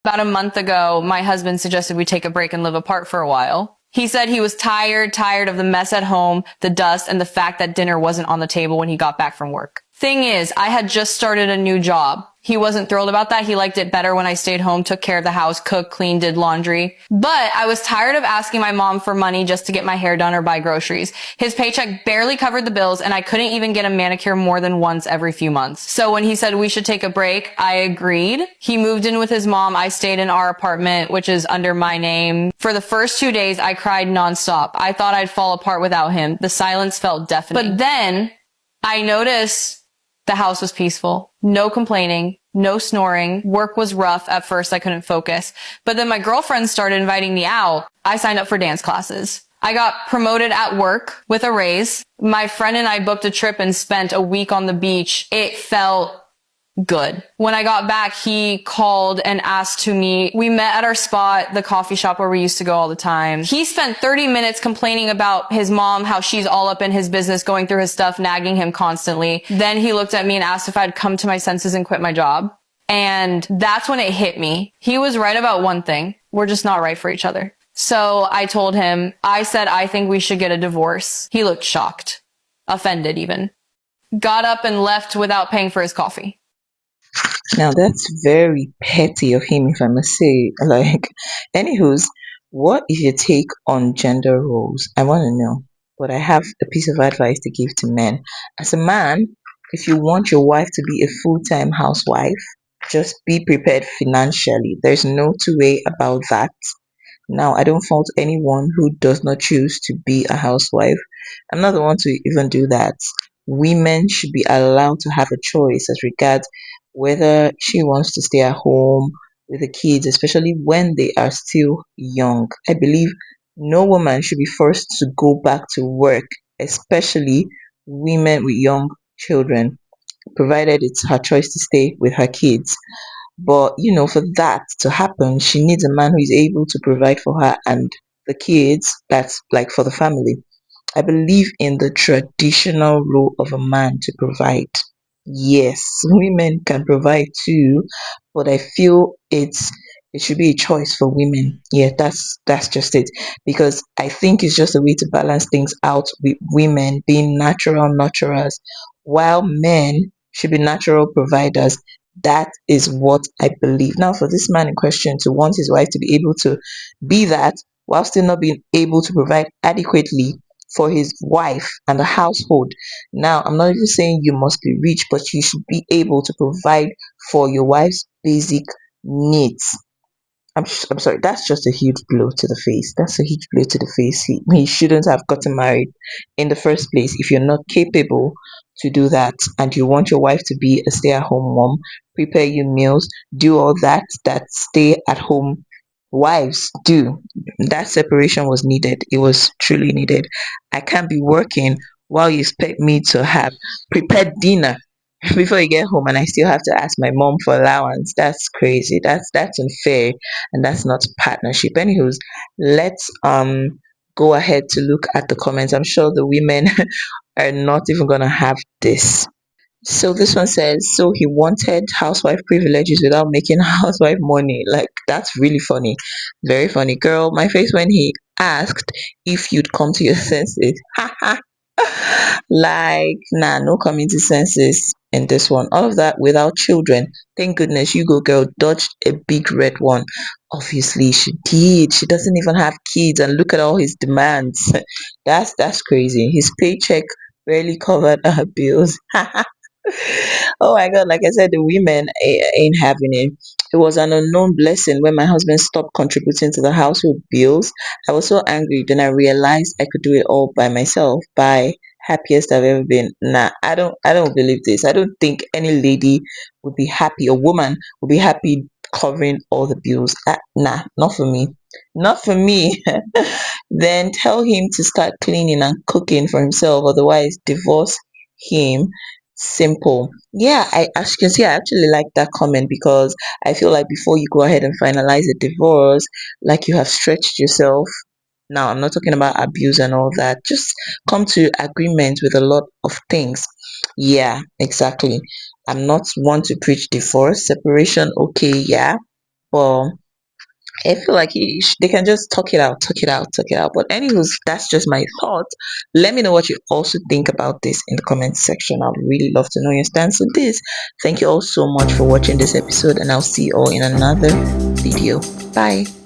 About a month ago, my husband suggested we take a break and live apart for a while. He said he was tired of the mess at home, the dust, and the fact that dinner wasn't on the table when he got back from work. Thing is, I had just started a new job. He wasn't thrilled about that. He liked it better when I stayed home, took care of the house, cooked, cleaned, did laundry. But I was tired of asking my mom for money just to get my hair done or buy groceries. His paycheck barely covered the bills, and I couldn't even get a manicure more than once every few months. So when he said we should take a break, I agreed. He moved in with his mom. I stayed in our apartment, which is under my name. For the first 2 days, I cried nonstop. I thought I'd fall apart without him. The silence felt deafening. But then I noticed the house was peaceful. No complaining, no snoring. Work was rough. At first, I couldn't focus. But then my girlfriends started inviting me out. I signed up for dance classes. I got promoted at work with a raise. My friend and I booked a trip and spent a week on the beach. It felt good. When I got back, he called and asked to meet. We met at our spot, the coffee shop where we used to go all the time. He spent 30 minutes complaining about his mom, how she's all up in his business, going through his stuff, nagging him constantly. Then he looked at me and asked if I'd come to my senses and quit my job. And that's when it hit me. He was right about one thing. We're just not right for each other. So I told him, I said, I think we should get a divorce. He looked shocked, offended even. Got up and left without paying for his coffee. Now that's very petty of him, if I must say. Like, anywho's, what is your take on gender roles? I want to know. But I have a piece of advice to give to men. As a man, if you want your wife to be a full-time housewife, just be prepared financially. There's no two way about that. Now, I don't fault anyone who does not choose to be a housewife. I'm not the one to even do that. Women should be allowed to have a choice as regards whether she wants to stay at home with the kids, especially when they are still young. I believe no woman should be forced to go back to work, especially women with young children, provided it's her choice to stay with her kids. But for that to happen, she needs a man who is able to provide for her and the kids. That's like for the family. I believe in the traditional role of a man to provide. Yes, women can provide too, but I feel it should be a choice for women. Yeah, that's just it. Because I think it's just a way to balance things out with women being natural nurturers, while men should be natural providers. That is what I believe. Now, for this man in question to want his wife to be able to be that while still not being able to provide adequately for his wife and the household. Now, I'm not even saying you must be rich, but you should be able to provide for your wife's basic needs. I'm sorry, that's just a huge blow to the face. That's a huge blow to the face. He shouldn't have gotten married in the first place if you're not capable to do that and you want your wife to be a stay at home mom, prepare you meals, do all that stay at home wives do. That separation was needed. It was truly needed. I can't be working while you expect me to have prepared dinner before you get home and I still have to ask my mom for allowance. That's crazy. That's unfair and that's not partnership. Anywho's, let's go ahead to look at the comments. I'm sure the women are not even gonna have this. So this one says, so he wanted housewife privileges without making housewife money. Like, that's really funny. Very funny. Girl, my face when he asked if you'd come to your senses. Like, nah, no coming to senses in this one. All of that without children. Thank goodness you go, girl. Dodged a big red one. Obviously, she did. She doesn't even have kids, and look at all his demands. That's crazy. His paycheck barely covered her bills. Oh my god, like I said, the women ain't having it. It was an unknown blessing when my husband stopped contributing to the household bills. I was so angry, then I realized I could do it all by myself. By happiest I've ever been. Nah, I don't believe this. I don't think any lady would be happy, a woman would be happy covering all the bills. Nah, not for me. Not for me. Then tell him to start cleaning and cooking for himself, otherwise divorce him. Simple. Yeah, as you can see, I actually like that comment because I feel like before you go ahead and finalize a divorce, like you have stretched yourself. Now, I'm not talking about abuse and all that. Just come to agreement with a lot of things. Yeah, exactly. I'm not one to preach divorce, separation, okay, yeah. But I feel like they can just talk it out, talk it out, talk it out. But anyways, that's just my thought. Let me know what you also think about this in the comment section. I'd really love to know your stance on this. Thank you all so much for watching this episode, and I'll see you all in another video. Bye.